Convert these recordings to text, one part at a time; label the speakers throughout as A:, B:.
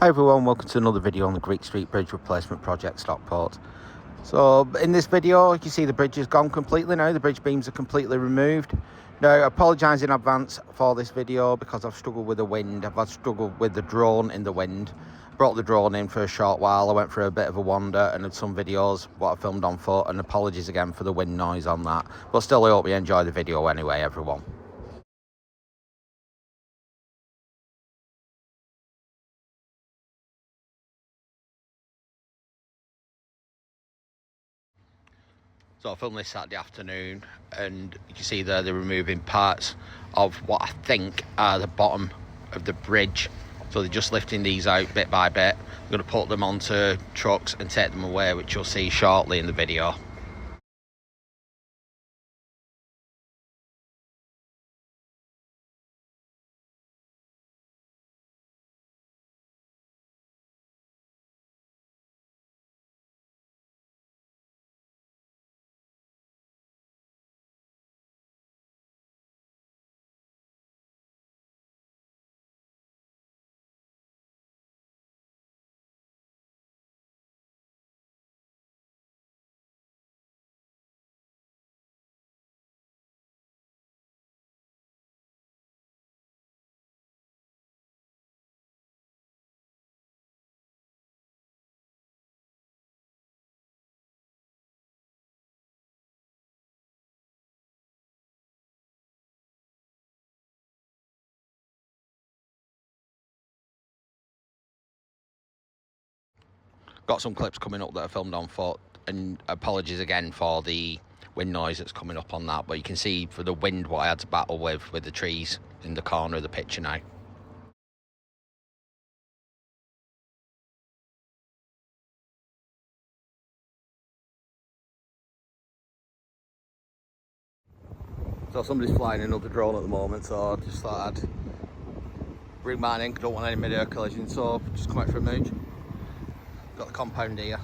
A: Hi everyone, welcome to another video on the Greek Street Bridge Replacement Project, Stockport. So in this video you can see the bridge is gone completely now, the bridge beams are completely removed. Now I apologise in advance for this video because I've struggled with the wind, I've struggled with the drone in the wind. Brought the drone in for a short while, I went for a bit of a wander and had some videos what I filmed on foot, and apologies again for the wind noise on that. But still I hope you enjoy the video anyway everyone. So I filmed this Saturday afternoon, and you can see there they're removing parts of what I think are the bottom of the bridge. So they're just lifting these out bit by bit. I'm going to put them onto trucks and take them away, which you'll see shortly in the video. Got some clips coming up that I filmed on foot, and apologies again for the wind noise that's coming up on that, but you can see for the wind what I had to battle with the trees in the corner of the picture now. So somebody's flying another drone at the moment, so I just thought I'd bring mine in, don't want any mid-air collision, so just come out for a mooch. Got the compound here,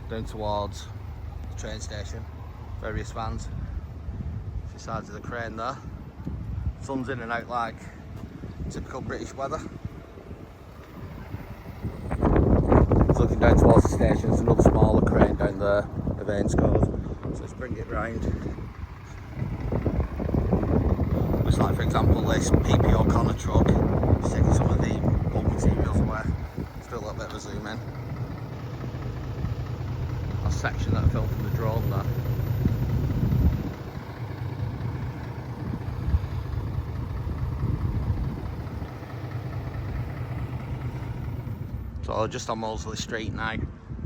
A: down towards the train station, various vans, two sides of the crane there. Sun's in and out like typical British weather. It's looking down towards the station, there's another smaller crane down there of Ainscoughs, so let's bring it round. Looks like, for example, this PPO Connor truck is taking some of the bulk materials away. Let's do a little bit of a zoom in. A section that I filmed from the drone there. So just on Moseley Street now,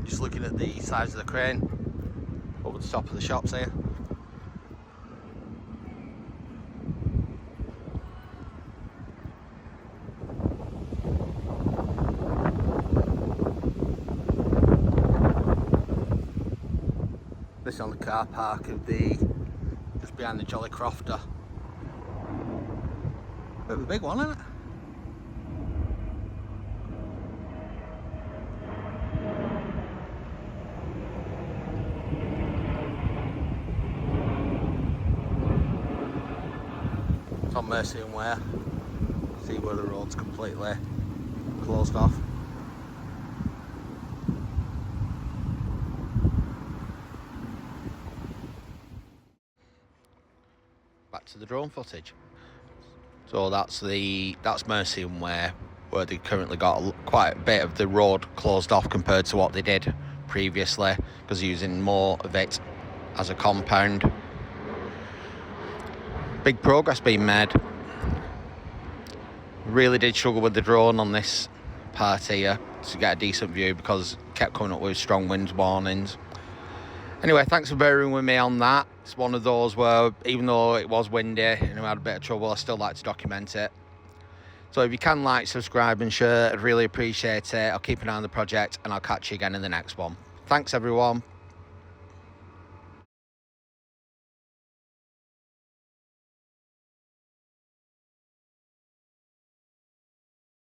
A: just looking at the sides of the crane over the top of the shops here. This is on the car park of just behind the Jolly Crofter. Bit of a big one, isn't it? It's on Mercy and Ware. See where the road's completely closed off. Back to the drone footage. So that's Mercy and Ware, where they currently got quite a bit of the road closed off compared to what they did previously, because they're using more of it as a compound. Big progress being made. Really did struggle with the drone on this part here to get a decent view because it kept coming up with strong wind warnings. Anyway, thanks for bearing with me on that. It's one of those where, even though it was windy and I had a bit of trouble, I still like to document it. So if you can like, subscribe and share, I'd really appreciate it. I'll keep an eye on the project and I'll catch you again in the next one. Thanks everyone.